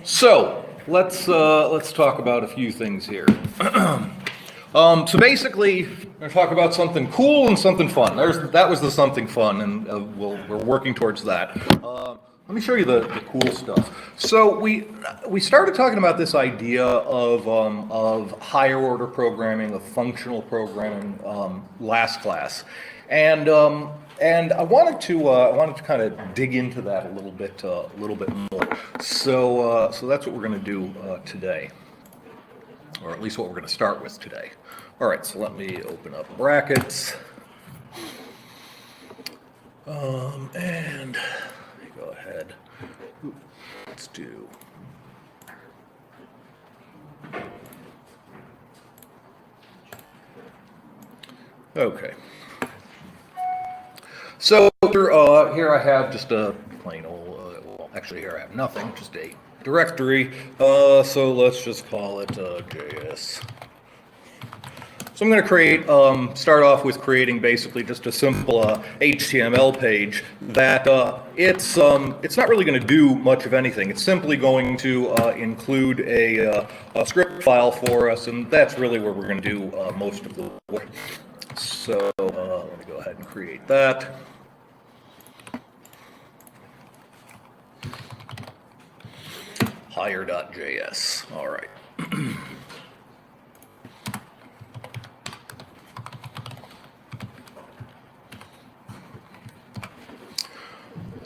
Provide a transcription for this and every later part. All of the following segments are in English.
So let's talk about a few things here. So basically, we're going to talk about something cool and something fun. That was the something fun, and we're working towards that. Let me show you the cool stuff. So we started talking about this idea of higher order programming, of functional programming last class, and I wanted to kind of dig into that a little bit more. So that's what we're going to do today, or at least what we're going to start with today. All right, so let me open up brackets, and go ahead. Let's do. Okay. So here I have just a plain old, well, actually here I have nothing, just a directory. So let's just call it JS. So I'm going to start off with creating basically just a simple HTML page that it's not really going to do much of anything. It's simply going to include a script file for us, and that's really where we're going to do most of the work. So let me go ahead and create that. Hire.js. All right.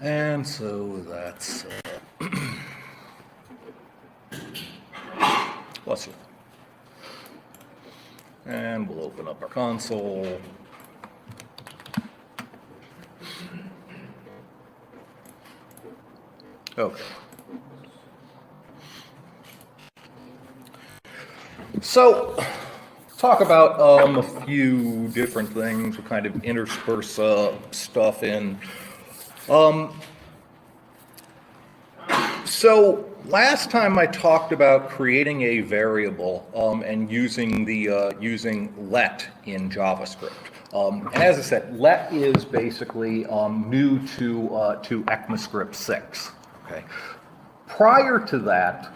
And so that's bless you. And we'll open up our console. Okay. So, talk about a few different things. We'll kind of intersperse stuff in. So last time I talked about creating a variable and using let in JavaScript. And as I said, let is basically new to ECMAScript 6. Okay. Prior to that,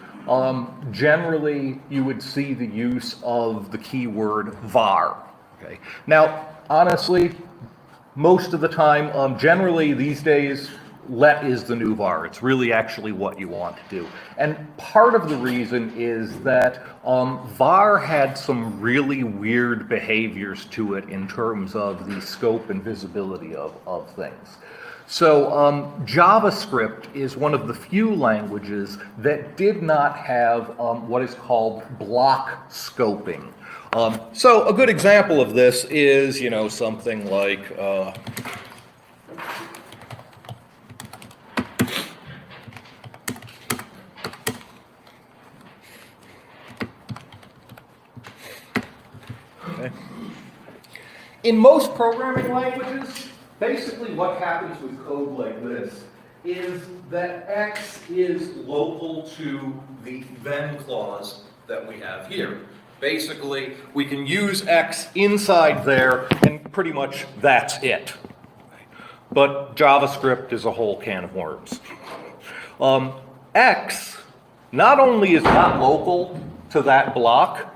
generally you would see the use of the keyword var. Okay. Now, honestly, most of the time, generally these days, let is the new var. It's really actually what you want to do. And part of the reason is that var had some really weird behaviors to it in terms of the scope and visibility of things. So JavaScript is one of the few languages that did not have what is called block scoping. So a good example of this is, something like okay. In most programming languages, basically what happens with code like this is that X is local to the then clause that we have here. Basically, we can use X inside there, and pretty much that's it. But JavaScript is a whole can of worms. X not only is not local to that block,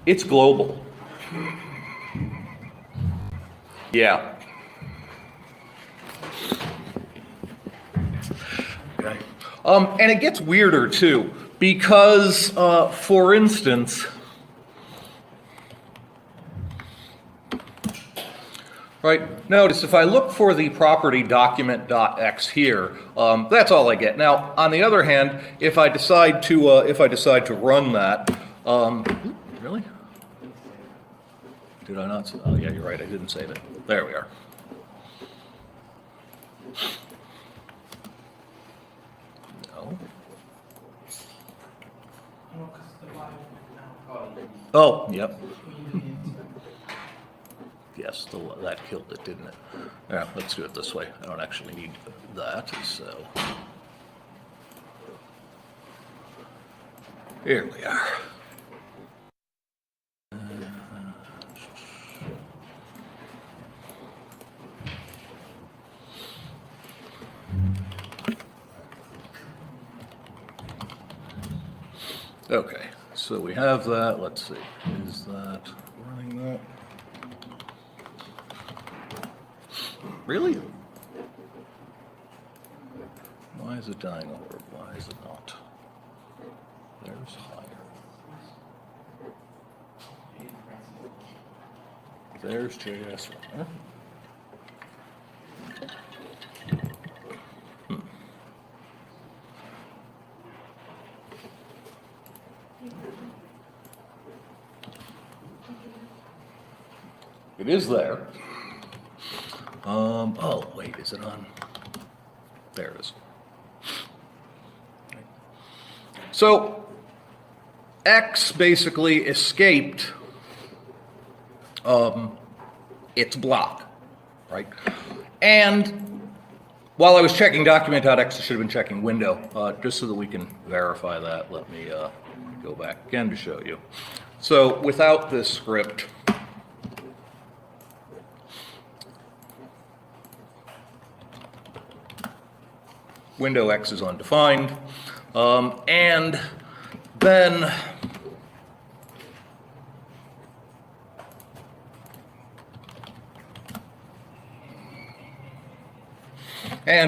it's global. Yeah. Okay. And it gets weirder too, because, for instance, right, notice if I look for the property document.x here, that's all I get. Now, on the other hand, if I decide to run that, really? Did I not? Oh, yeah, you're right. I didn't save it. There we are. No. Oh, yep. Yes, that killed it, didn't it? Yeah, let's do it this way. I don't actually need that, so. Here we are. Okay, so we have that. Let's see. Is that running that? Really? Why is it dying over? Why is it not? There's higher. There's JS runner. It is there. Oh, wait, is it on? There it is. So, X basically escaped its block, right? And while I was checking document.x, I should have been checking window, just so that we can verify that. Let me go back again to show you. So, without this script, window X is undefined, and then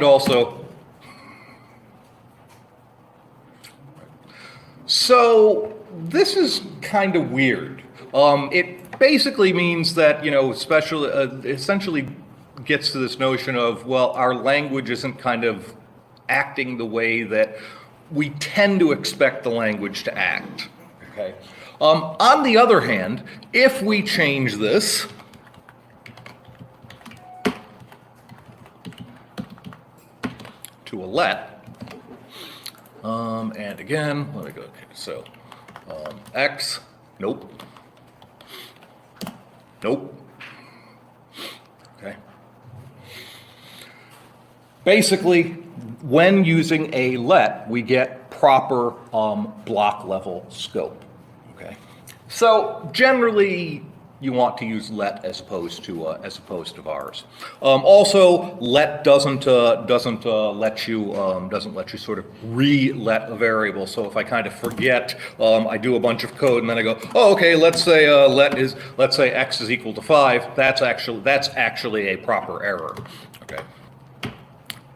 also, so this is kind of weird. It basically means that, you know, essentially gets to this notion of, well, our language isn't kind of acting the way that we tend to expect the language to act, okay? On the other hand, if we change this to a let, and again, let me go, okay, so X, nope, okay. Basically, when using a let, we get proper block level scope, okay? So generally, you want to use let as opposed to vars. Also, let doesn't let you sort of re-let a variable. So if I kind of forget, I do a bunch of code and then I go, oh, okay, let's say x is equal to 5. That's actually a proper error, okay?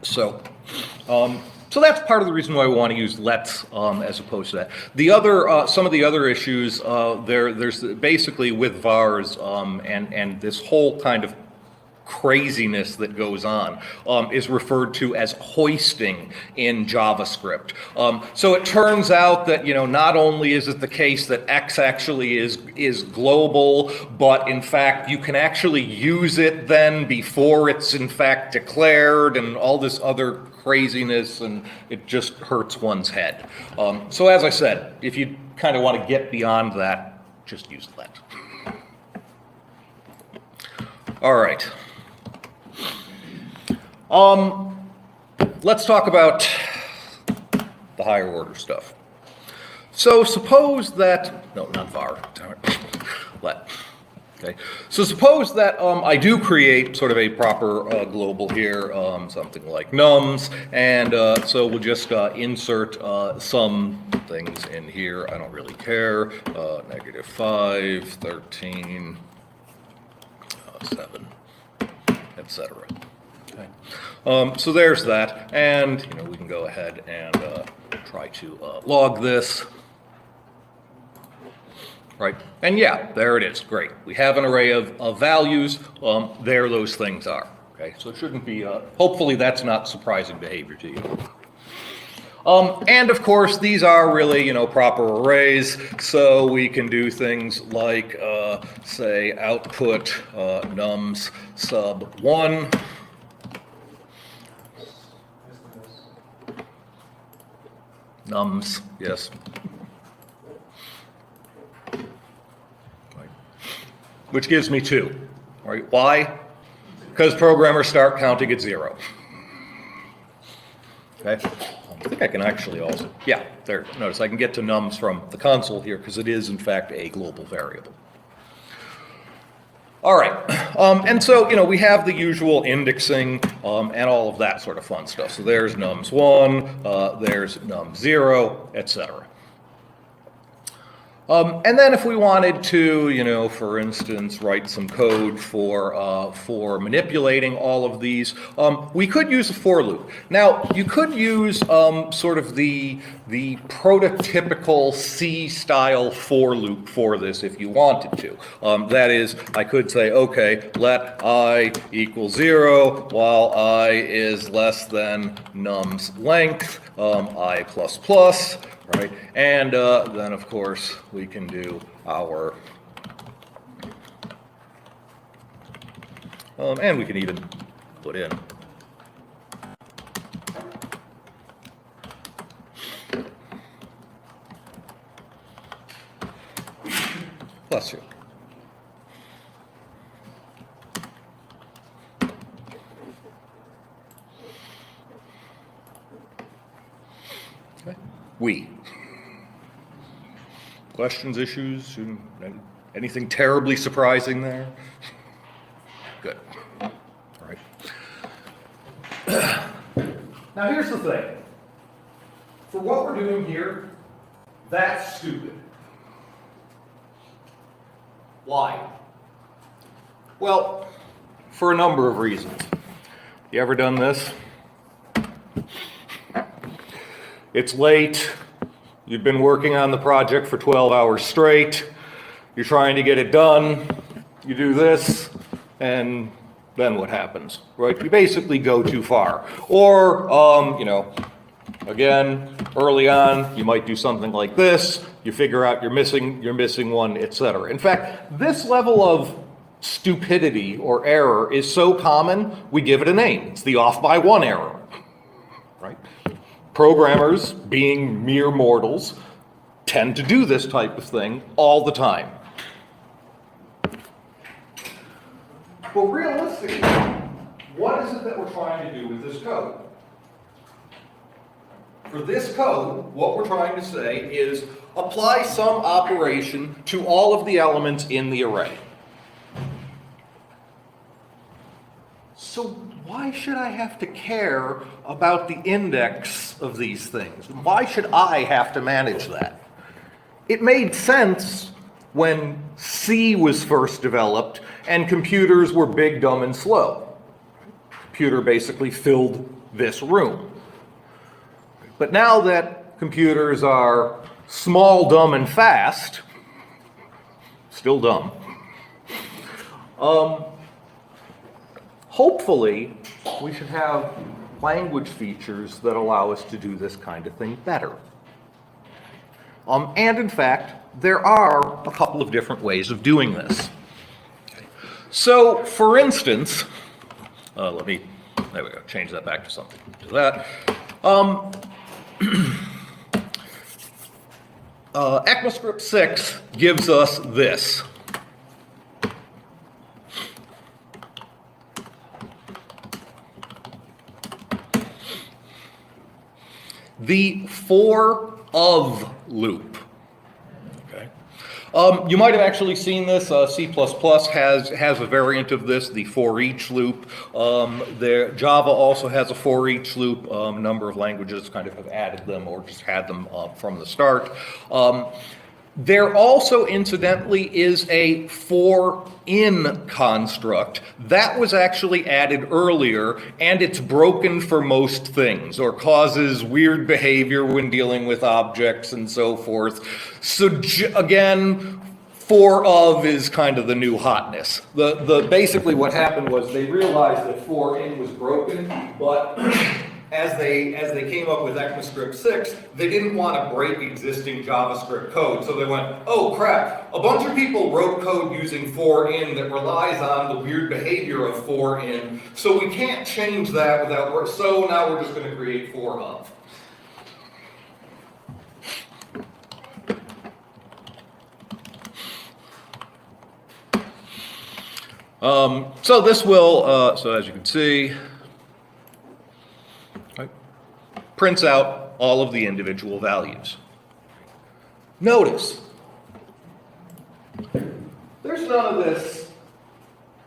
So, so that's part of the reason why we want to use lets as opposed to that. The other, some of the other issues, there's basically with vars and this whole kind of craziness that goes on is referred to as hoisting in JavaScript. So it turns out that, you know, not only is it the case that X actually is global, but in fact you can actually use it then before it's in fact declared and all this other craziness, and it just hurts one's head. So as I said, if you kind of want to get beyond that, just use let. All right. Let's talk about the higher order stuff. So suppose that, no, not var, let. Okay, so suppose that I do create sort of a proper global here, something like nums, and so we'll just insert some things in here. I don't really care. -5, 13, 7, etc. Okay, so there's that, and you know we can go ahead and try to log this. Right, and yeah, there it is, great. We have an array of values, there those things are, okay? So it shouldn't be, hopefully that's not surprising behavior to you. And of course, these are really, you know, proper arrays, so we can do things like, say, output nums sub 1. Nums, yes. Which gives me 2, right? Why? Because programmers start counting at 0. Okay, I think I can actually also, yeah, there, notice I can get to nums from the console here because it is in fact a global variable. All right, and so, you know, we have the usual indexing and all of that sort of fun stuff. So there's nums1, there's nums0, etc. And then if we wanted to, you know, for instance, write some code for manipulating all of these, we could use a for loop. Now, you could use sort of the prototypical C-style for loop for this if you wanted to. That is, I could say, okay, let I equal 0 while I is less than num's length, I plus plus, right? And then, of course, we can do our, and we can even put in plus you. Okay. We. Questions, issues, anything terribly surprising there? Good. All right. Now here's the thing. For what we're doing here, that's stupid. Why? Well, for a number of reasons. You ever done this? It's late. You've been working on the project for 12 hours straight. You're trying to get it done. You do this, and then what happens, right? You basically go too far. Or, you know, again, early on, you might do something like this. You figure out you're missing one, etc. In fact, this level of stupidity or error is so common, we give it a name. It's the off by one error, right? Programmers, being mere mortals, tend to do this type of thing all the time. But realistically, what is it that we're trying to do with this code? For this code, what we're trying to say is apply some operation to all of the elements in the array. So why should I have to care about the index of these things? Why should I have to manage that? It made sense when C was first developed and computers were big, dumb, and slow. Computer basically filled this room. But now that computers are small, dumb, and fast, still dumb, hopefully, we should have language features that allow us to do this kind of thing better. And in fact, there are a couple of different ways of doing this. So, for instance, there we go, change that back to something. Do that. ECMAScript 6 gives us this. The for of loop. Okay. You might have actually seen this. C++ has a variant of this, the ForEach loop. Java also has a ForEach loop. A number of languages kind of have added them or just had them from the start. There also, incidentally, is a for-in construct. That was actually added earlier, and it's broken for most things, or causes weird behavior when dealing with objects and so forth. So, again, for of is kind of the new hotness. Basically what happened was they realized that for-in was broken, but as they came up with ECMAScript 6, they didn't want to break existing JavaScript code. So they went, oh crap, a bunch of people wrote code using for-in that relies on the weird behavior of for-in, so we can't change that without work. So now we're just going to create for-of. So this will, so as you can see, prints out all of the individual values. Notice, there's none of this,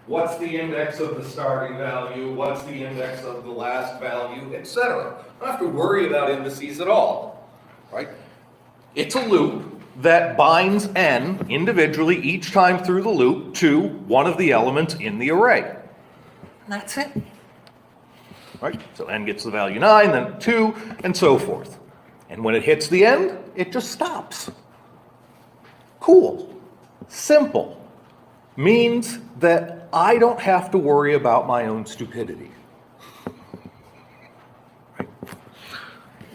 what's the index of the starting value, what's the index of the last value, etc. I don't have to worry about indices at all, right? It's a loop, that binds n individually each time through the loop to one of the elements in the array. And that's it. Right? So n gets the value 9, then 2, and so forth. And when it hits the end, it just stops. Cool. Simple. Means that I don't have to worry about my own stupidity. Right?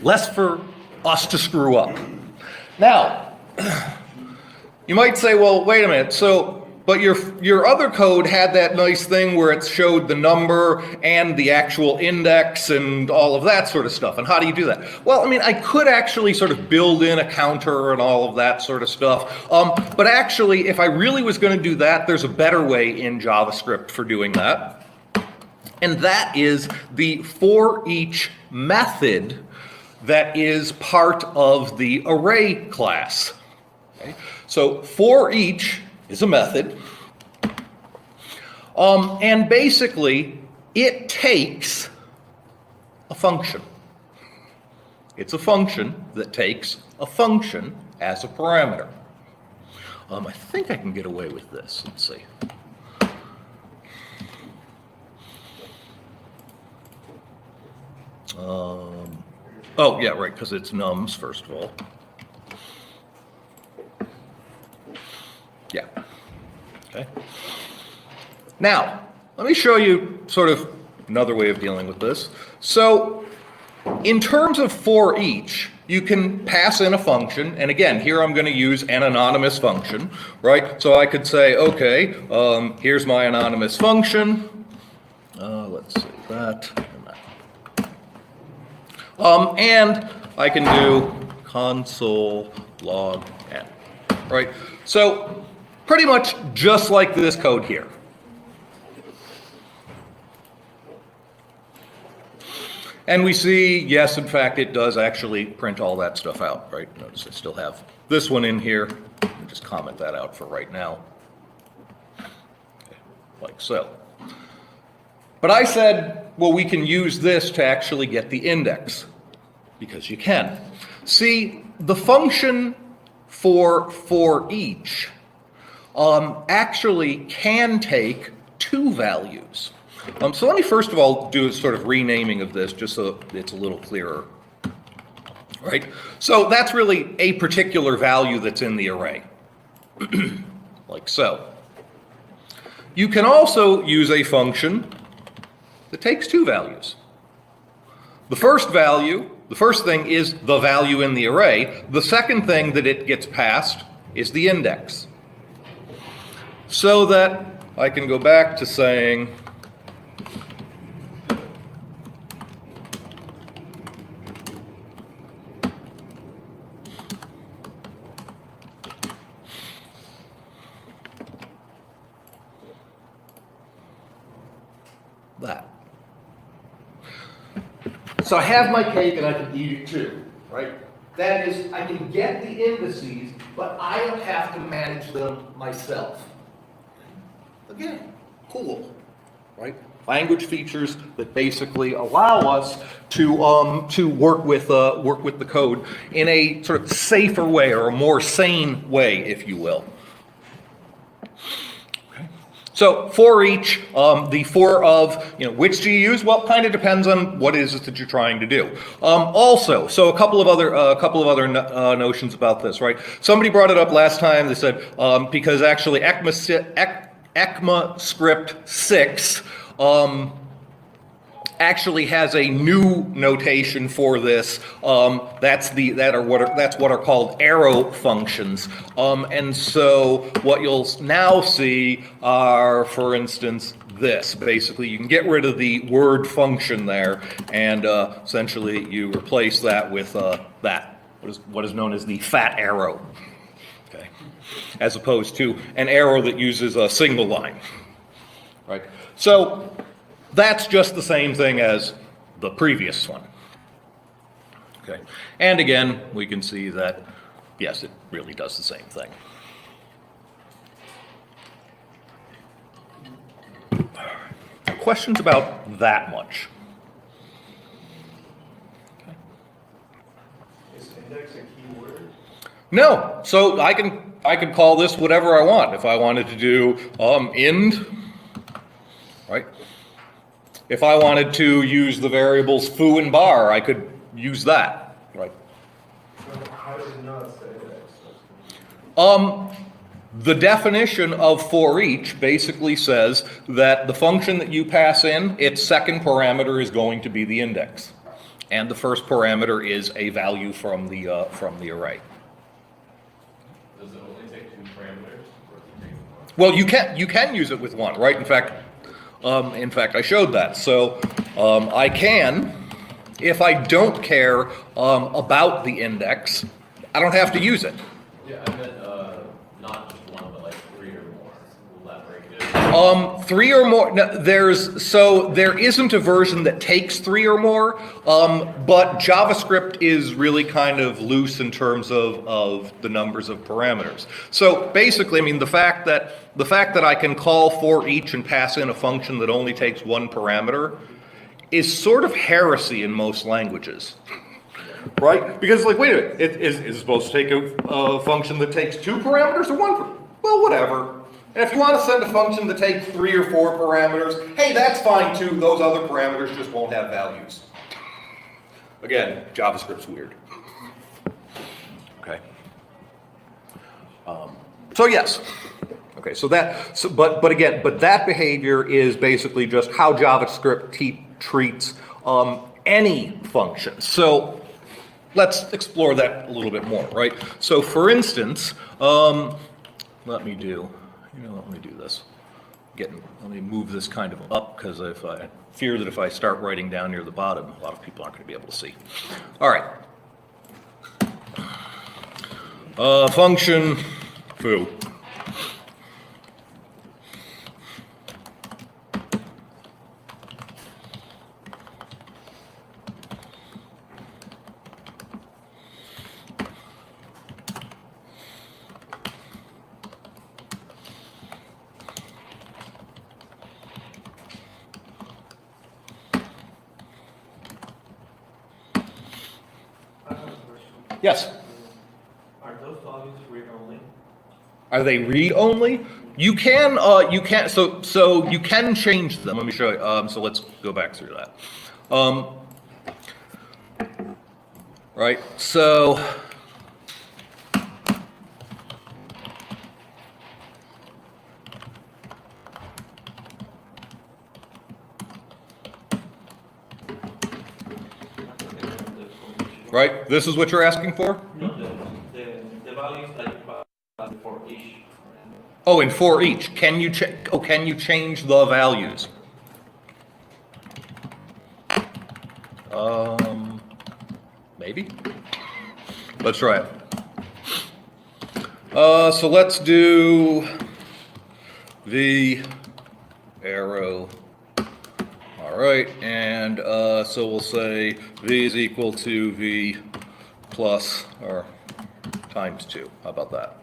Less for us to screw up. Now, you might say, well, wait a minute, but your other code had that nice thing where it showed the number and the actual index and all of that sort of stuff. And how do you do that? Well, I mean, I could actually sort of build in a counter and all of that sort of stuff. But actually, if I really was going to do that, there's a better way in JavaScript for doing that. And that is the ForEach method that is part of the array class. Okay? So ForEach is a method, and basically it takes a function. It's a function that takes a function as a parameter. I think I can get away with this. Let's see. Oh yeah, right, because it's nums first of all. Yeah. Okay. Now, let me show you sort of another way of dealing with this. So, in terms of for each, you can pass in a function, and again, here I'm going to use an anonymous function, right? So I could say, okay, here's my anonymous function. Let's see that and that. And I can do console log n, right? So pretty much just like this code here. And we see, yes, in fact, it does actually print all that stuff out, right? Notice I still have this one in here. I'll just comment that out for right now. Okay, like so. But I said, well, we can use this to actually get the index, because you can. See, the function for each actually can take two values. So let me first of all do a sort of renaming of this just so it's a little clearer. Right? So that's really a particular value that's in the array. Like so. You can also use a function that takes two values. The first thing is the value in the array. The second thing that it gets passed is the index. So that I can go back to saying that. So I have my cake and I can eat it too, right? That is, I can get the indices, but I don't have to manage them myself. Again, cool, right? Language features that basically allow us to work with the code in a sort of safer way or a more sane way, if you will. So for each, the for of, which do you use? Well, it kind of depends on what it is that you're trying to do. Also, so a couple of other notions about this, right? Somebody brought it up last time. They said because actually ECMAScript 6 actually has a new notation for this. That's what are called arrow functions. And so what you'll now see are, for instance, this. Basically, you can get rid of the word function there, and essentially you replace that with what is known as the fat arrow. Okay, as opposed to an arrow that uses a single line. Right. So that's just the same thing as the previous one. Okay. And again, we can see that, yes, it really does the same thing. Questions about that much? Is index a keyword? No, so I can call this whatever I want. If I wanted to do end, right? If I wanted to use the variables foo and bar, I could use that, right? So how does it know it's the index? The definition of for each basically says that the function that you pass in, its second parameter is going to be the index, and the first parameter is a value from the array. Does it only take 2 parameters, or does it take one? Well, you can use it with one, right? In fact, I showed that. So I can, if I don't care about the index, I don't have to use it. Yeah, I meant not just one, but like 3 or more. Will that break it? 3 or more. No, there isn't a version that takes 3 or more, but JavaScript is really kind of loose in terms of the numbers of parameters. So basically, I mean, the fact that I can call for each and pass in a function that only takes 1 parameter is sort of heresy in most languages. Right? Because, like, wait a minute, is it supposed to take a function that takes 2 parameters or 1? Well, whatever. And if you want to send a function that takes 3 or 4 parameters, hey, that's fine too. Those other parameters just won't have values. Again, JavaScript's weird. Okay. So yes. Okay. So that behavior is basically just how JavaScript treats any function. So let's explore that a little bit more, right? So for instance, let me do this. Let me move this kind of up, because I fear that if I start writing down near the bottom, a lot of people aren't going to be able to see. All right. Function foo. Yes. Are those values read-only? Are they read-only? You can so you can change them. Let me show you. So let's go back through that. Right. So right. This is what you're asking for? No, the values that you pass for each. Oh, and for each, can you change the values? Maybe. Let's try it. So let's do the arrow. All right, and so we'll say v is equal to v plus or times 2. How about that?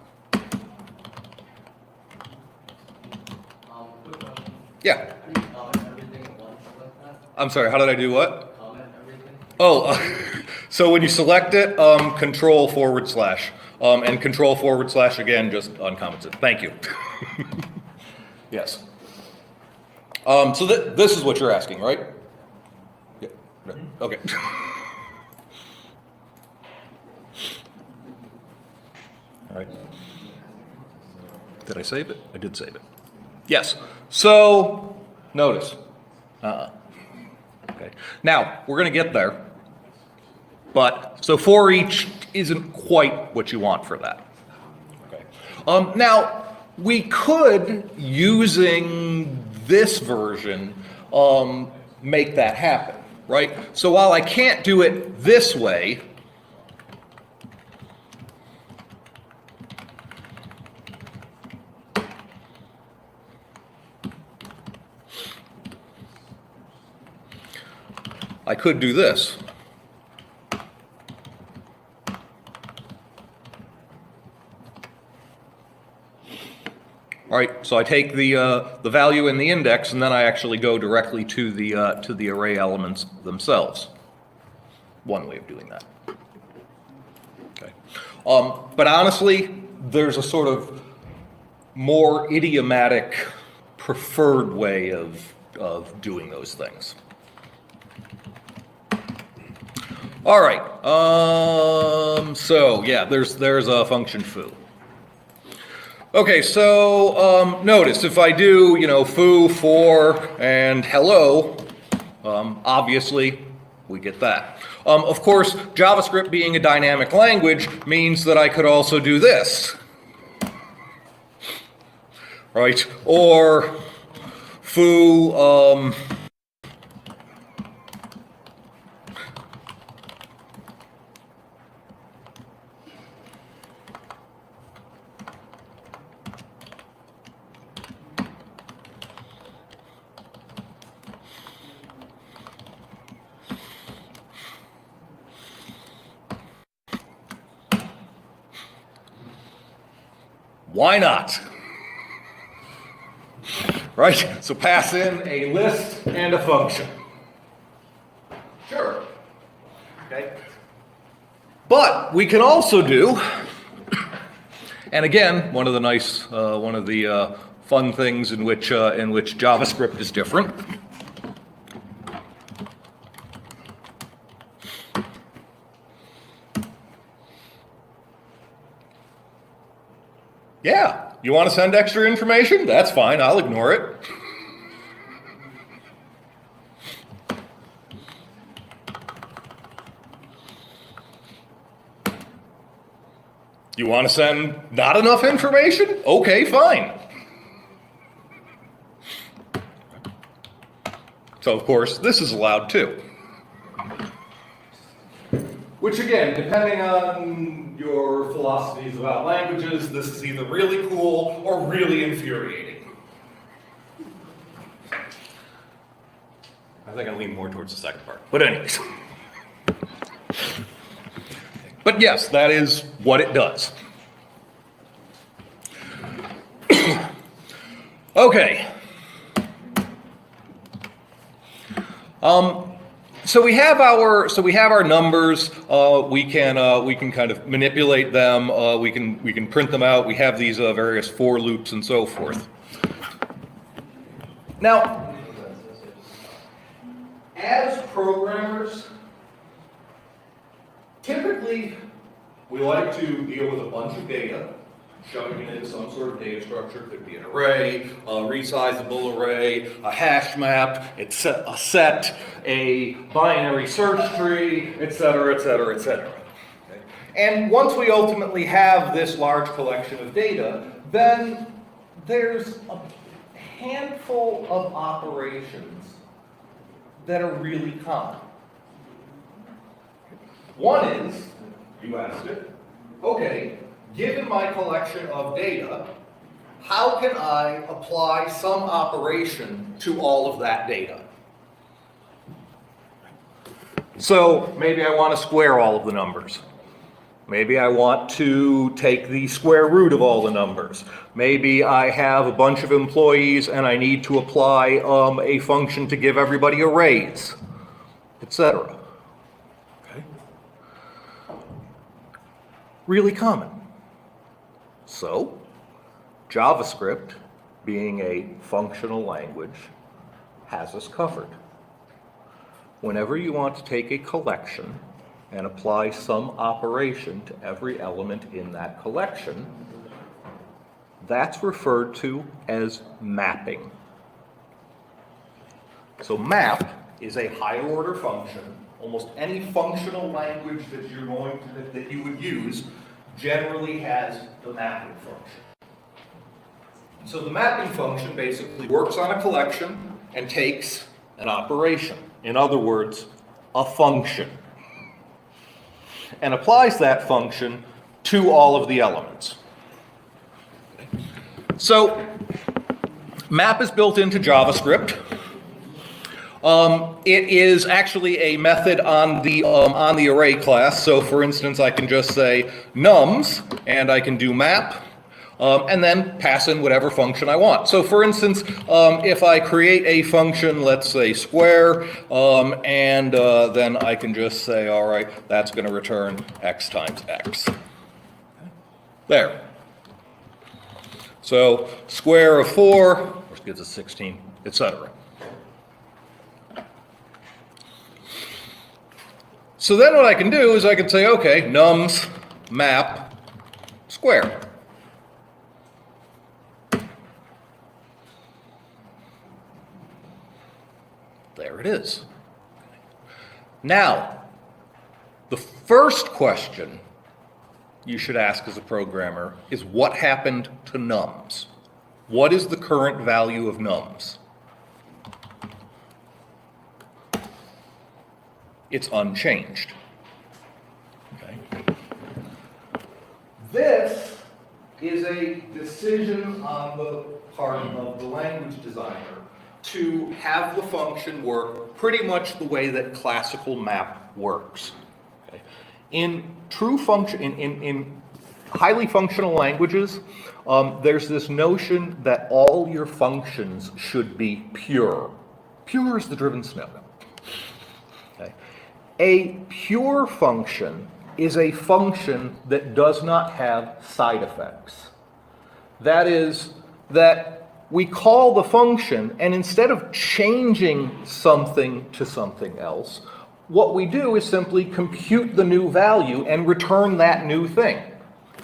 Quick question. Yeah. How do you comment everything at once like that? I'm sorry, how did I do what? Comment everything? Oh, so when you select it, control / and control / again, just uncomment it. Thank you. Yes. So this is what you're asking, right? Yeah. No. Okay. All right. Did I save it? I did save it. Yes. So notice. Okay. Now we're going to get there. But so for each isn't quite what you want for that. Okay. Now we could, using this version, make that happen, right? So while I can't do it this way, I could do this. All right, so I take the value in the index, and then I actually go directly to the array elements themselves. One way of doing that. Okay. But honestly, there's a sort of more idiomatic, preferred way of doing those things. All right. So yeah, there's a function foo. Okay, so notice if I do, foo, for, and hello, obviously we get that. Of course, JavaScript being a dynamic language means that I could also do this, right? Or foo, why not? Right? So pass in a list and a function. Sure. Okay. But we can also do, and again, one of the fun things in which JavaScript is different. Yeah, you want to send extra information? That's fine, I'll ignore it. You want to send not enough information? Okay, fine. So of course, this is allowed too. Which again, depending on your philosophies about languages, this is either really cool or really infuriating. I think I lean more towards the second part. But anyways. But yes, that is what it does. Okay. So we have our numbers. We can kind of manipulate them. We can print them out. We have these various for loops and so forth. Now, as programmers, typically we like to deal with a bunch of data, shoving it into some sort of data structure. Could be an array, a resizable array, a hash map, a set, a binary search tree, etc., etc., etc. Okay. And once we ultimately have this large collection of data, then there's a handful of operations that are really common. One is, you asked it, okay, given my collection of data, how can I apply some operation to all of that data? So maybe I want to square all of the numbers. Maybe I want to take the square root of all the numbers. Maybe I have a bunch of employees and I need to apply a function to give everybody a raise, etc. Okay. Really common. So, JavaScript, being a functional language, has us covered. Whenever you want to take a collection and apply some operation to every element in that collection, that's referred to as mapping. So map is a higher order function. Almost any functional language that you would use generally has the mapping function. So the mapping function basically works on a collection and takes an operation. In other words, a function. And applies that function to all of the elements. So map is built into JavaScript. It is actually a method on the array class. So for instance, I can just say nums, and I can do map. and then pass in whatever function I want. So for instance, if I create a function, let's say square, and then I can just say, all right, that's going to return x times x. There. So square of 4, which gives us 16, etc. So then what I can do is I can say, okay, nums map square. There it is. Now, the first question you should ask as a programmer is what happened to nums? What is the current value of nums? It's unchanged. Okay. This is a decision on the part of the language designer to have the function work pretty much the way that classical map works. Okay. In true function, in highly functional languages, there's this notion that all your functions should be pure. Pure is the driven snippet. Okay. A pure function is a function that does not have side effects. That is, that we call the function, and instead of changing something to something else, what we do is simply compute the new value and return that new thing.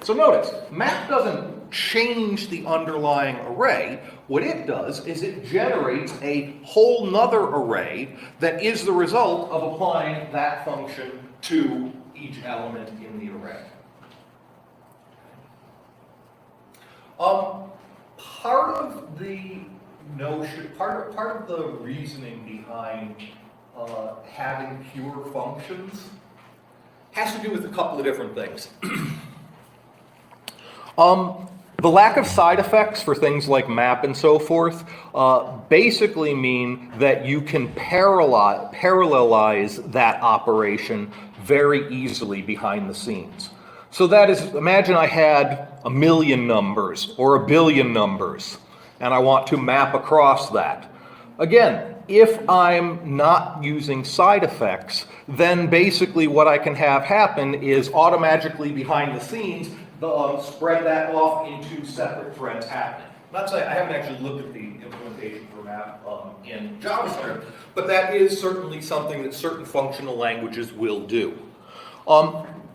So notice, map doesn't change the underlying array. What it does is it generates a whole nother array that is the result of applying that function to each element in the array. Part of the notion, part of the reasoning behind having pure functions has to do with a couple of different things. The lack of side effects for things like map and so forth basically mean that you can parallelize that operation very easily behind the scenes. So that is, imagine I had 1,000,000 numbers or 1,000,000,000 numbers, and I want to map across that. Again, if I'm not using side effects, then basically what I can have happen is automatically behind the scenes, spread that off into separate threads happening. Not saying I haven't actually looked at the implementation for map in JavaScript, but that is certainly something that certain functional languages will do.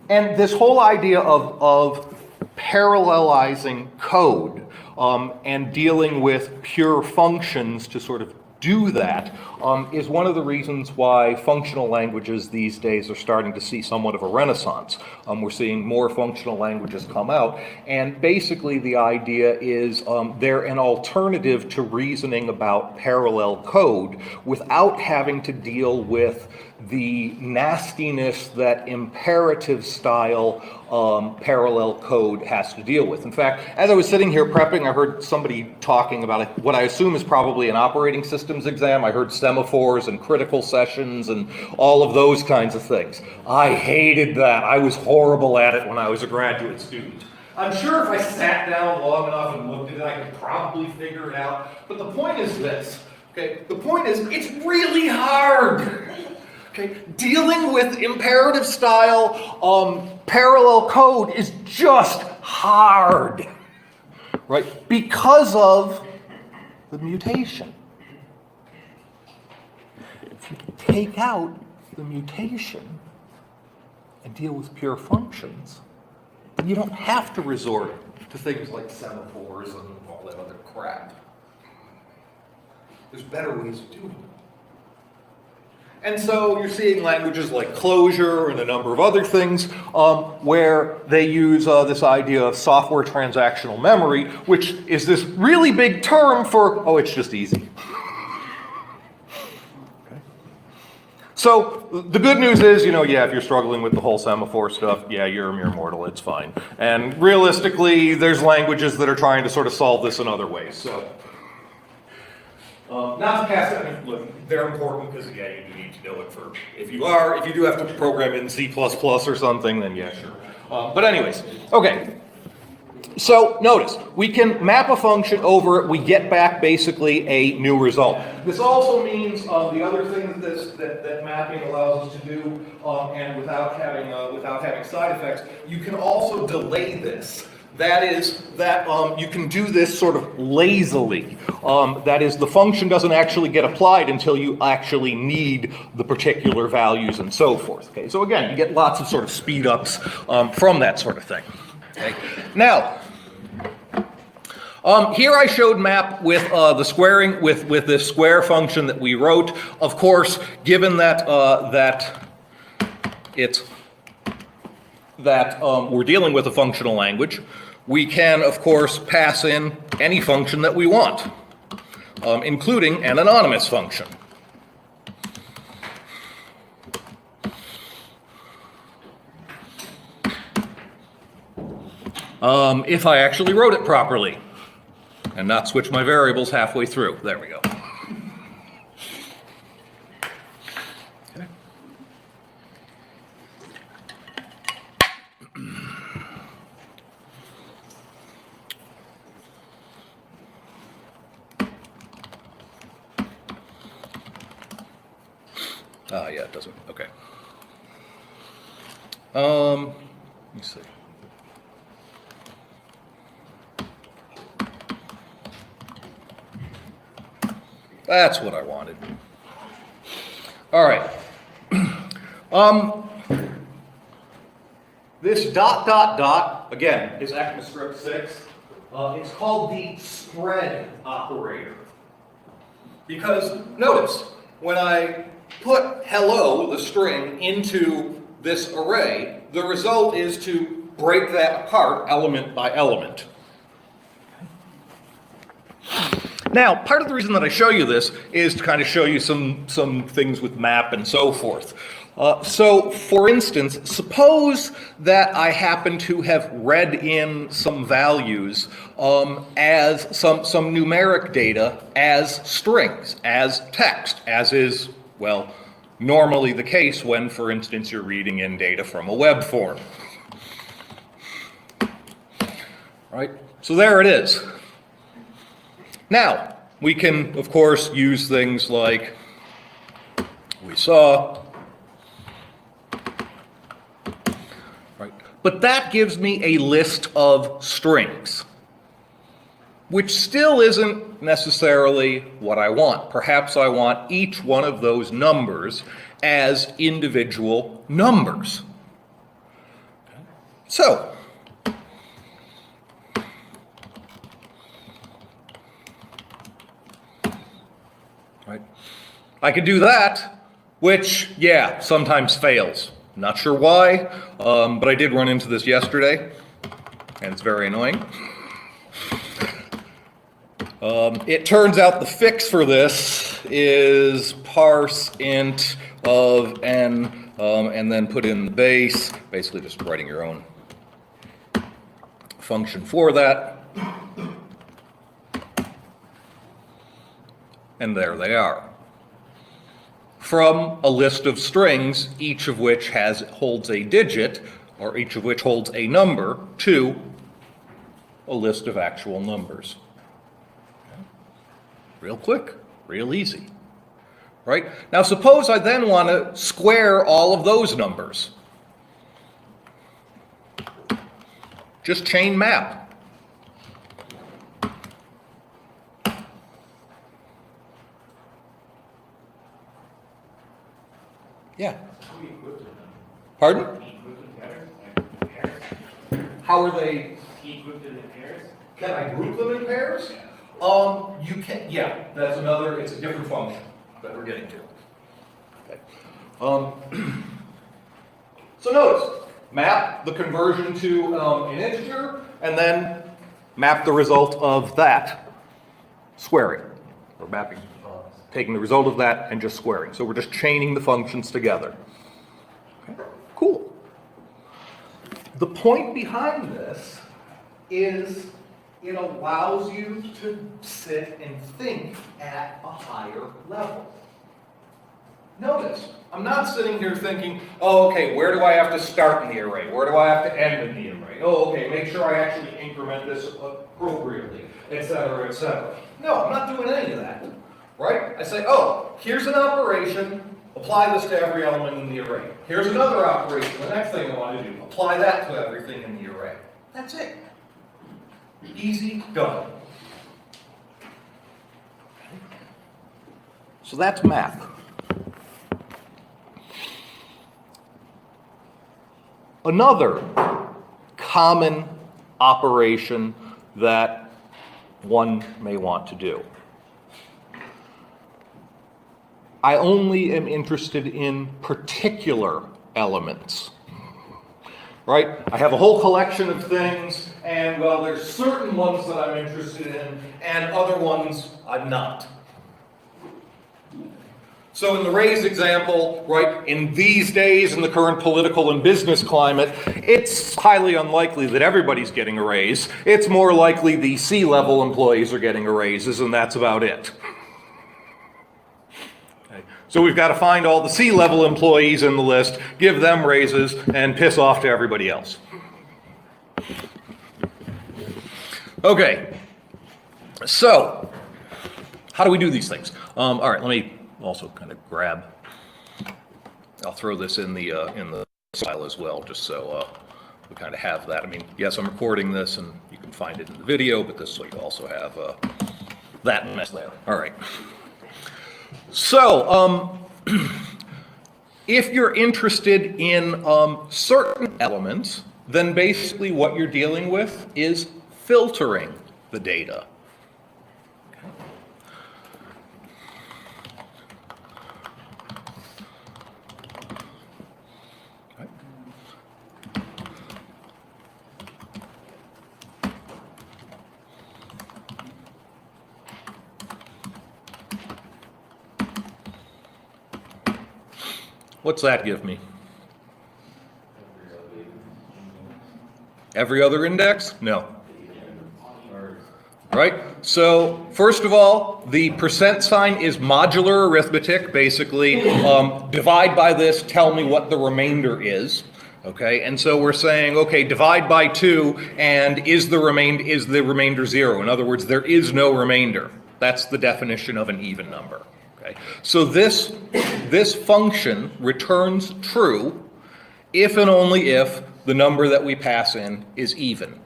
And this whole idea of parallelizing code and dealing with pure functions to sort of do that is one of the reasons why functional languages these days are starting to see somewhat of a renaissance. We're seeing more functional languages come out, and basically the idea is they're an alternative to reasoning about parallel code without having to deal with the nastiness that imperative style parallel code has to deal with. In fact, as I was sitting here prepping, I heard somebody talking about what I assume is probably an operating systems exam. I heard semaphores and critical sessions and all of those kinds of things. I hated that. I was horrible at it when I was a graduate student. I'm sure if I sat down long enough and looked at it, I could probably figure it out. But the point is this, okay? The point is, it's really hard. Okay, dealing with imperative style parallel code is just hard, right? Because of the mutation. If you take out the mutation and deal with pure functions, then you don't have to resort to things like semaphores and all that other crap. There's better ways of doing it. And so you're seeing languages like Clojure and a number of other things where they use this idea of software transactional memory, which is this really big term for, oh, it's just easy. Okay. So the good news is, if you're struggling with the whole semaphore stuff, yeah, you're a mere mortal, it's fine. And realistically, there's languages that are trying to sort of solve this in other ways. So. Not to cast it, look, they're important because, yeah, you do need to know it for, if you do have to program in C++ or something, then yeah, sure. But anyways, okay. So notice, we can map a function over it, we get back basically a new result. This also means the other thing that mapping allows us to do, and without having side effects, you can also delay this. That is, that you can do this sort of lazily. That is, the function doesn't actually get applied until you actually need the particular values and so forth. Okay, so again, you get lots of sort of speed ups from that sort of thing. Okay. Now, here I showed map with the squaring, with this square function that we wrote. Of course, given that we're dealing with a functional language, we can, of course, pass in any function that we want, including an anonymous function. If I actually wrote it properly and not switch my variables halfway through. There we go. Okay. Yeah, it doesn't. Okay. Let me see. That's what I wanted. All right. This ... again, is ECMAScript 6. It's called the spread operator. Because notice, when I put hello, the string, into this array, the result is to break that apart element by element. Now, part of the reason that I show you this is to kind of show you some things with map and so forth. So, for instance, suppose that I happen to have read in some values as some numeric data as strings, as text, as is, well, normally the case when, for instance, you're reading in data from a web form. Right? So there it is. Now, we can, of course, use things like we saw, right? But that gives me a list of strings, which still isn't necessarily what I want. Perhaps I want each one of those numbers as individual numbers. Okay. So, right. I could do that, which, yeah, sometimes fails. Not sure why, but I did run into this yesterday, and it's very annoying. It turns out the fix for this is parse int of n, and then put in the base, basically just writing your own function for that. And there they are. From a list of strings, each of which holds a digit, or each of which holds a number, to a list of actual numbers. Okay. Real quick, real easy. Right? Now suppose I then want to square all of those numbers. Just chain map. Yeah. Pardon? How are they? Grouped in pairs? Can I group them in pairs? You can. Yeah, that's another. It's a different function that we're getting to. Okay. So notice, map the conversion to an integer, and then map the result of that squaring, or mapping. Taking the result of that and just squaring. So we're just chaining the functions together. Okay, cool. The point behind this is it allows you to sit and think at a higher level. Notice, I'm not sitting here thinking, oh, okay, where do I have to start in the array? Where do I have to end in the array? Oh, okay, make sure I actually increment this appropriately, etc., etc. No, I'm not doing any of that, right? I say, oh, here's an operation, apply this to every element in the array. Here's another operation, the next thing I want to do, apply that to everything in the array. That's it. Easy, done. So that's math. Another common operation that one may want to do. I only am interested in particular elements, right? I have a whole collection of things, and well, there's certain ones that I'm interested in, and other ones I'm not. So in the raise example, right, in these days, in the current political and business climate, it's highly unlikely that everybody's getting a raise. It's more likely the C-level employees are getting a raises, and that's about it. Okay. So we've got to find all the C-level employees in the list, give them raises, and piss off to everybody else. Okay, so how do we do these things? All right, let me also kind of grab, I'll throw this in the file as well, just so we kind of have that. I mean, yes, I'm recording this and you can find it in the video, but this way you also have that mess there. All right. So, if you're interested in certain elements, then basically what you're dealing with is filtering the data. What's that give me? Every other index? No. Right? So, first of all, the percent sign is modular arithmetic. Basically, divide by this, tell me what the remainder is. Okay, and so we're saying, okay, divide by 2, and is the remainder 0? In other words, there is no remainder. That's the definition of an even number. Okay, so this function returns true if and only if the number that we pass in is even.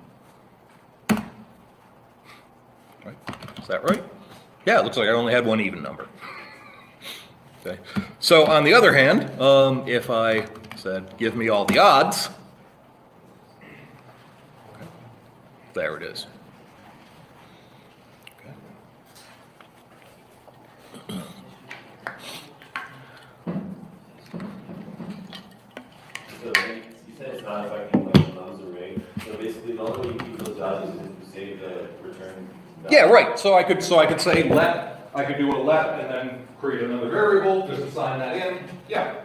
Right? Is that right? Yeah, it looks like I only had one even number. Okay, so on the other hand, if I said, give me all the odds, okay, there it is. So you said it's not affecting like numbers array. So basically, the only way you keep those values is to save the return value. Yeah, right. So I could say let. I could do a let and then create another variable, just assign that in. Yeah.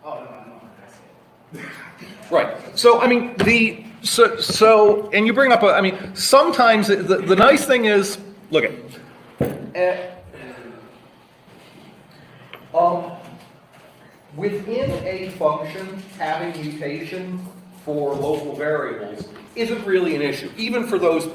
Oh, no, I see it. Right. So I mean and you bring up I mean sometimes the nice thing is look at. Within a function, having mutation for local variables isn't really an issue, even for those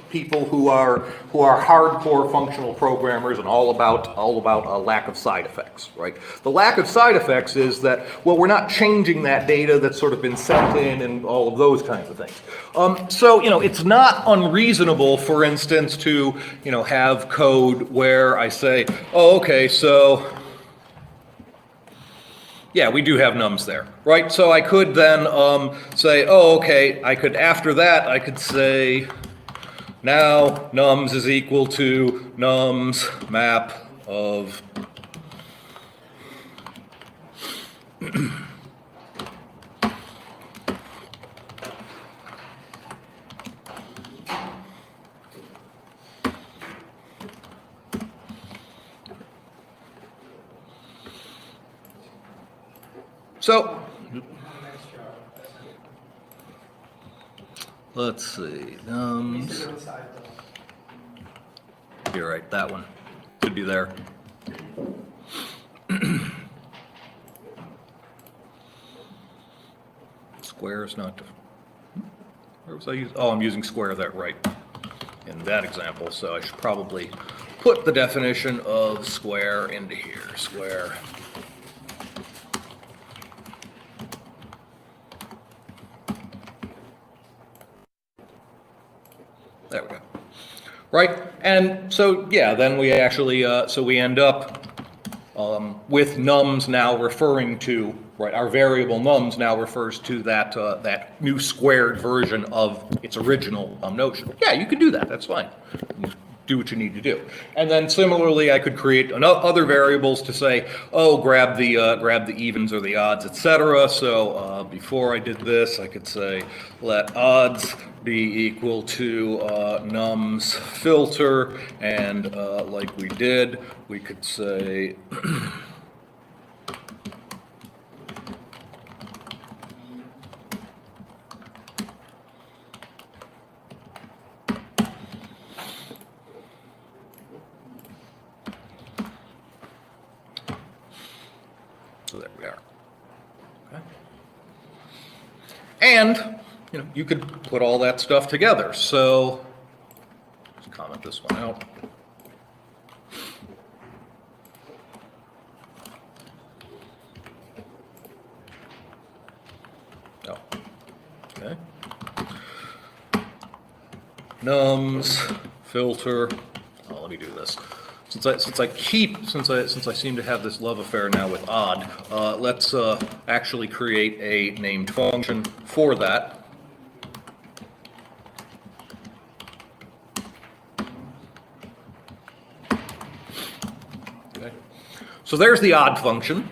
people who are hardcore functional programmers and all about a lack of side effects, right? The lack of side effects is that, well, we're not changing that data that's sort of been sent in and all of those kinds of things. So, it's not unreasonable, for instance, to, have code where I say, oh, okay, so yeah, we do have nums there, right? So I could then say, oh, okay, after that, I could say, now nums is equal to nums map of So, let's see, nums, you're right, that one should be there. Square is not, where was I using? Oh, I'm using square there, right, in that example, so I should probably put the definition of square into here, square. There we go. Right, and so, yeah, then we actually, so we end up with nums now referring to, right, our variable nums now refers to that, that new squared version of its original notion. Yeah, you can do that, that's fine. Do what you need to do. And then similarly, I could create other variables to say, oh, grab the evens or the odds, etc. So before I did this, I could say let odds be equal to nums filter, and like we did, we could say so there we are. Okay. And you know, you could put all that stuff together. So let's comment this one out. Oh, okay. Nums filter. Oh, let me do this. Since I seem to have this love affair now with odd, let's actually create a named function for that. Okay. So there's the odd function,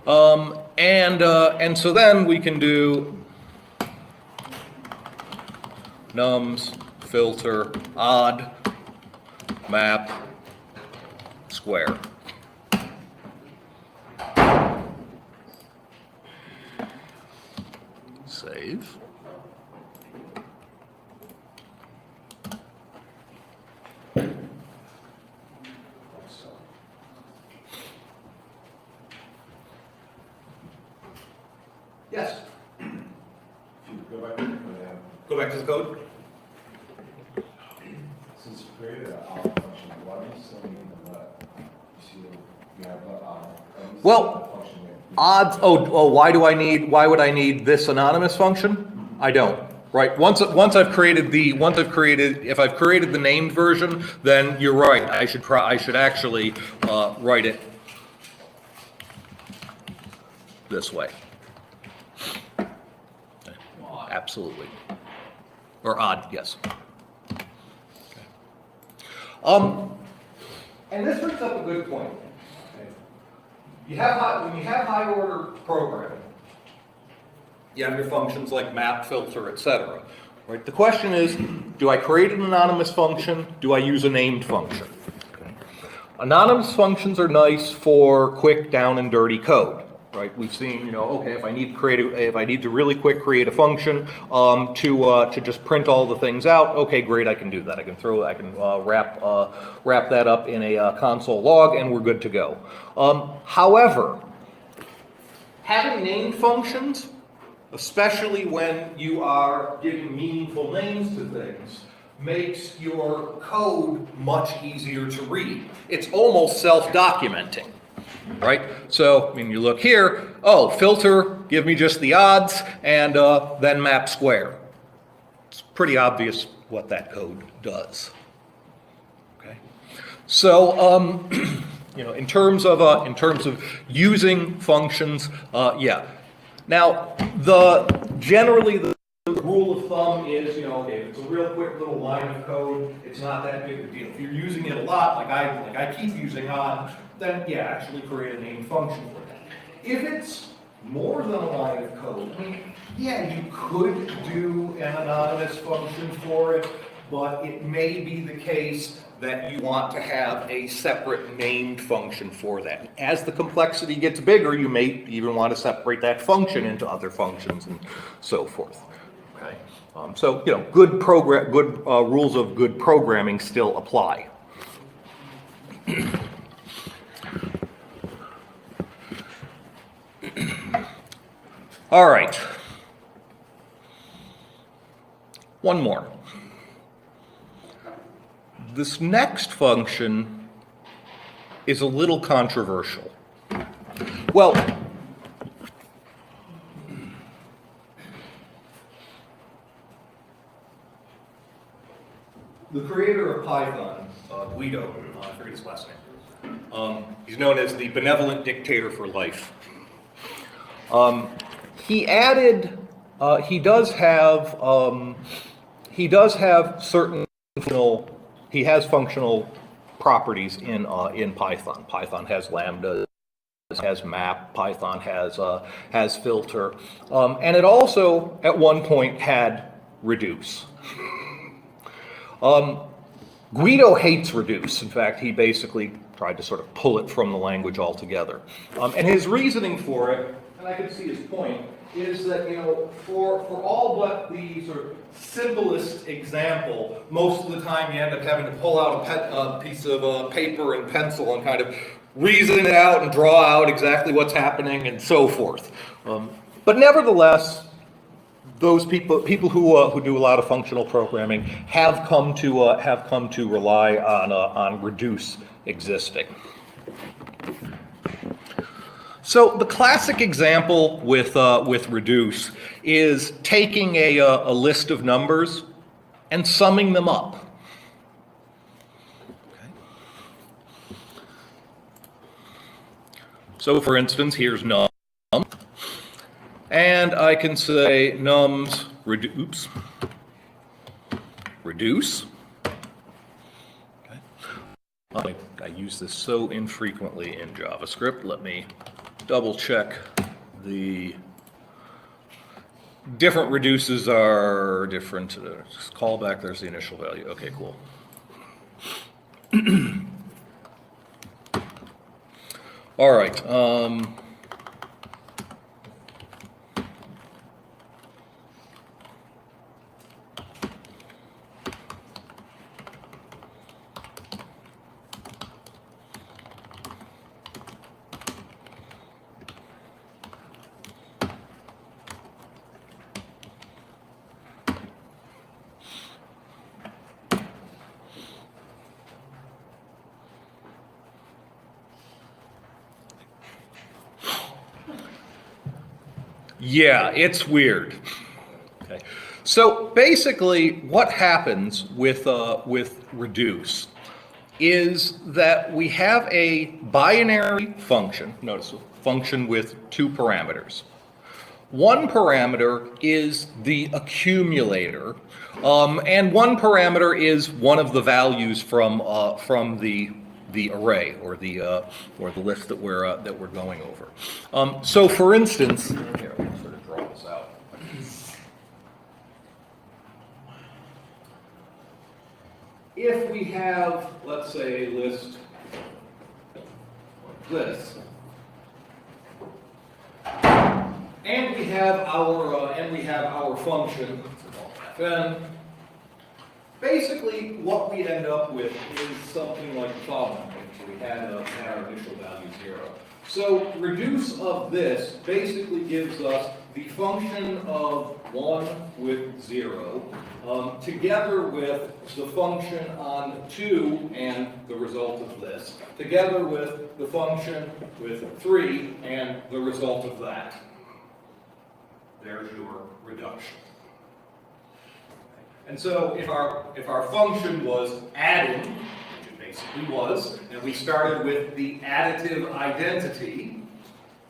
and so then we can do nums filter odd map square. Save. Yes. Go back to the code. Since you created an odd function, why do you still need the let? You see, you have the odd. Well, odds. Oh, why would I need this anonymous function? I don't. Right. Once I've created if I've created the named version, then you're right. I should actually write it this way. Absolutely. Or odd, yes. Okay. And this brings up a good point. When you have high order programming, you have your functions like map, filter, etc. Right? The question is, do I create an anonymous function? Do I use a named function? Okay. Anonymous functions are nice for quick, down and dirty code. Right? We've seen, you know, okay, if I need to really quick create a function to just print all the things out, okay, great, I can do that. I can wrap that up in a console log, and we're good to go. However, having named functions, especially when you are giving meaningful names to things, makes your code much easier to read. It's almost self-documenting. Right? So, I mean, you look here, oh, filter, give me just the odds, and then map square. It's pretty obvious what that code does. Okay? So, you know, in terms of using functions, yeah. Now, generally the rule of thumb is, you know, okay, if it's a real quick little line of code, it's not that big a deal. If you're using it a lot, like I keep using odd, then yeah, actually create a named function for that. If it's more than a line of code, I mean, yeah, you could do an anonymous function for it, but it may be the case that you want to have a separate named function for that. As the complexity gets bigger, you may even want to separate that function into other functions and so forth. Okay, so you know, good rules of good programming still apply. All right. One more. This next function is a little controversial. Well, the creator of Python, Guido, I forget his last name. He's known as the benevolent dictator for life. He added, he does have certain functional, he has functional properties in Python. Python has lambdas, has map, Python has filter, and it also at one point had reduce. Guido hates reduce. In fact, he basically tried to sort of pull it from the language altogether. And his reasoning for it, and I can see his point, is that, you know, for all but the sort of simplest example, most of the time you end up having to pull out a piece of paper and pencil and kind of reason it out and draw out exactly what's happening and so forth. But nevertheless, those people who do a lot of functional programming have come to rely on reduce existing. So the classic example with reduce is taking a list of numbers and summing them up. Okay. So for instance, here's num, and I can say nums reduce. Okay. I use this so infrequently in JavaScript. Let me double check the different reduces are different. Just call back, there's the initial value. Okay, cool. All right. Yeah, it's weird. Okay. So basically what happens with reduce is that we have a binary function, notice a function with two parameters. One parameter is the accumulator, and one parameter is one of the values from the array or the list that we're going over. So for instance, here, I'll sort of draw this out. If we have, let's say, a list like this, and we have our function, then basically what we end up with is something like the following. So we had our initial value 0. So reduce of this basically gives us the function of 1 with 0, together with the function on 2 and the result of this, together with the function with 3 and the result of that. There's your reduction. And so if our function was adding, which it basically was, and we started with the additive identity,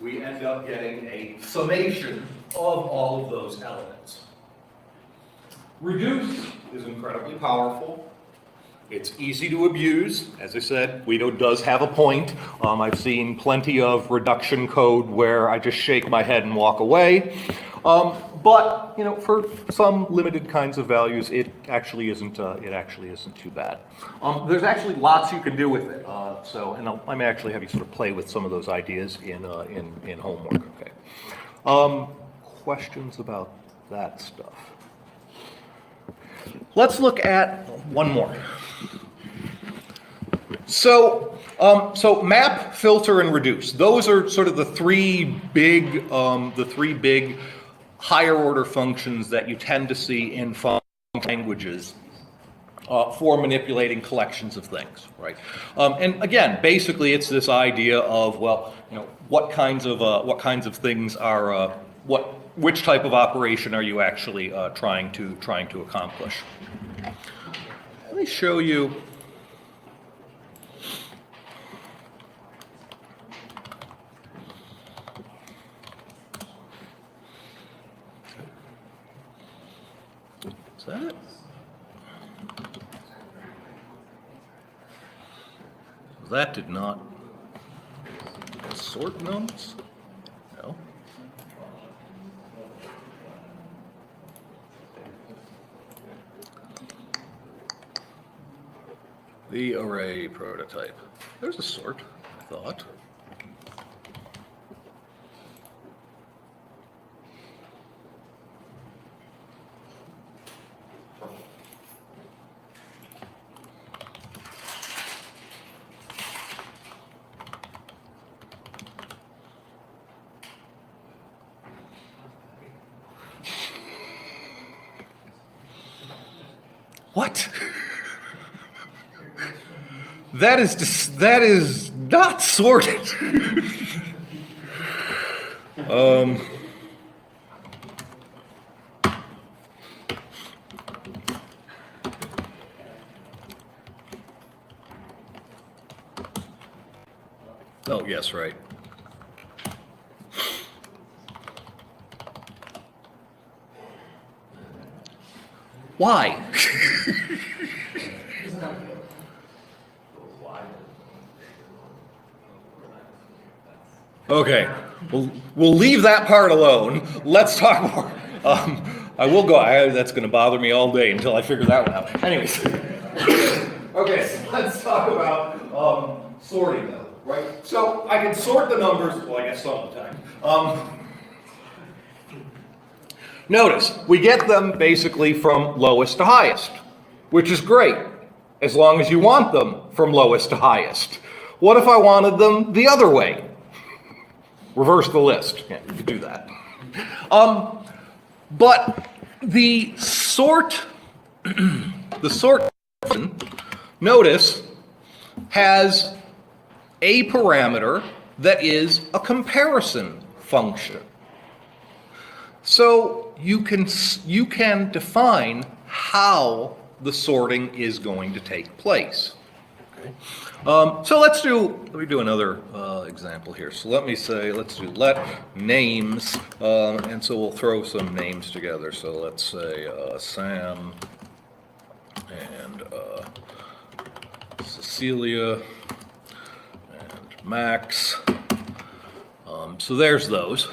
we end up getting a summation of all of those elements. Reduce is incredibly powerful. It's easy to abuse. As I said, Guido does have a point. I've seen plenty of reduction code where I just shake my head and walk away. But you know, for some limited kinds of values, it actually isn't too bad. There's actually lots you can do with it. And I may actually have you sort of play with some of those ideas in homework. Okay. Questions about that stuff? Let's look at one more. So map, filter, and reduce. Those are sort of the three big higher order functions that you tend to see in function languages for manipulating collections of things, right? And again, basically, it's this idea of, well, you know, what kinds of things are which type of operation are you actually trying to accomplish? Let me show you. Is that it? That did not sort notes? No. The array prototype. There's a sort, I thought. What? That is not sorted. Oh, yes, right. Why? Okay, we'll leave that part alone. Let's talk more. I will go. That's going to bother me all day until I figure that one out. Anyways, okay, so let's talk about sorting though, right? So I can sort the numbers. Well, I guess some of the time. Notice we get them basically from lowest to highest, which is great as long as you want them from lowest to highest. What if I wanted them the other way? Reverse the list. Yeah, you could do that. But the sort function, notice, has a parameter that is a comparison function. So you can define how the sorting is going to take place. Okay. So let me do another example here. So let's do let names, and so we'll throw some names together. So let's say Sam and Cecilia and Max. So there's those.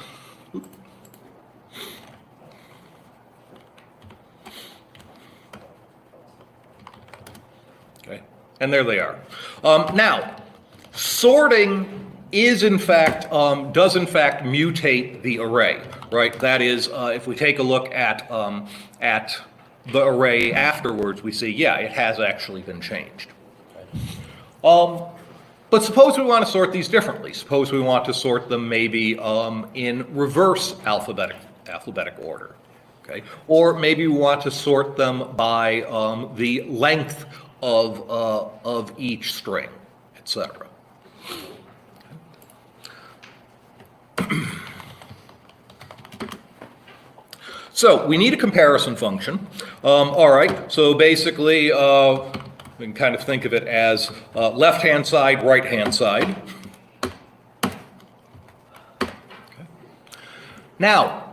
And there they are. Now, sorting is in fact, does in fact mutate the array, right? That is, if we take a look at the array afterwards, we see, yeah, it has actually been changed. But suppose we want to sort these differently. Suppose we want to sort them maybe in reverse alphabetic order, okay? Or maybe we want to sort them by the length of each string, etc. So we need a comparison function. All right, so basically we can kind of think of it as left-hand side, right-hand side. Okay. Now,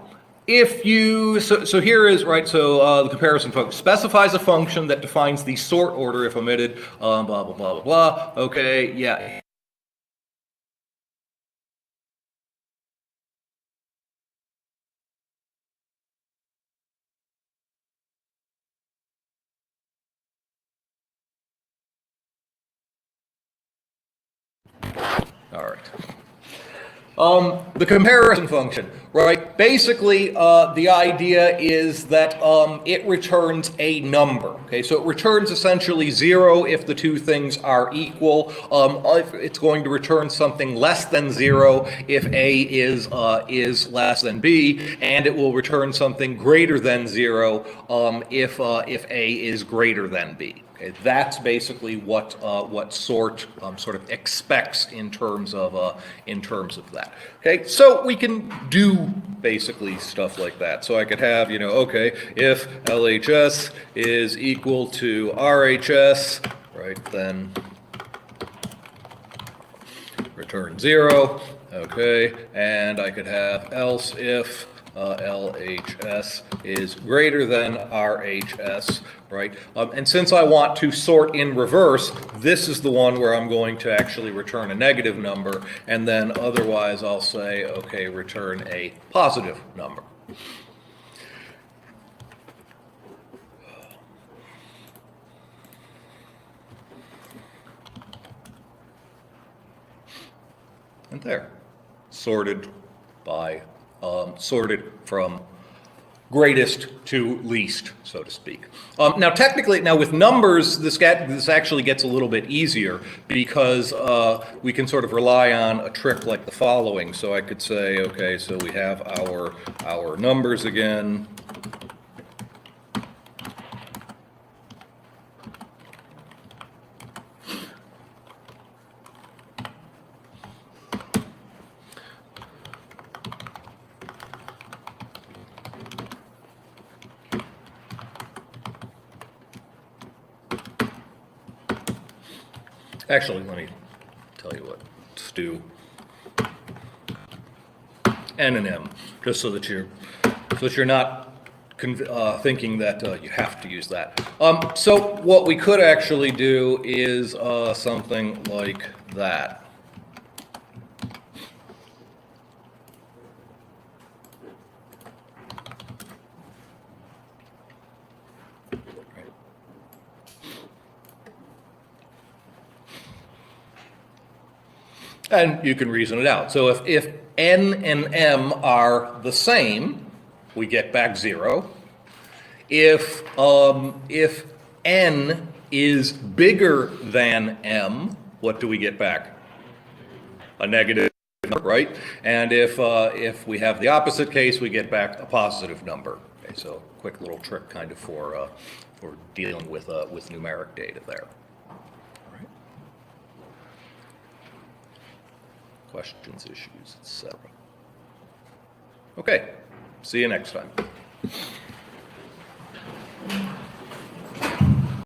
if you, so here is, right, so the comparison function specifies a function that defines the sort order if omitted, blah, blah, blah, blah, blah, okay, yeah. All right. The comparison function, right? Basically, the idea is that it returns a number, okay? So it returns essentially 0 if the two things are equal. It's going to return something less than 0 if A is less than B, and it will return something greater than 0 if A is greater than B. Okay, that's basically what sort sort of expects in terms of that. Okay, so we can do basically stuff like that. So I could have, you know, okay, if LHS is equal to RHS, right, then return 0. Okay, and I could have else if LHS is greater than RHS, right? And since I want to sort in reverse, this is the one where I'm going to actually return a negative number, and then otherwise I'll say, okay, return a positive number. And there, sorted by sorted from greatest to least, so to speak. Now, technically, with numbers, this actually gets a little bit easier because we can sort of rely on a trick like the following. So I could say, okay, so we have our numbers again. Actually, let me tell you what, let's do N and M, just so that you're not thinking that you have to use that. So what we could actually do is something like that. And you can reason it out. So if N and M are the same, we get back 0. If N is bigger than M, what do we get back? A negative number, right? And if we have the opposite case, we get back a positive number. Okay, so quick little trick kind of for dealing with numeric data there. Questions, issues, etc. Okay, see you next time.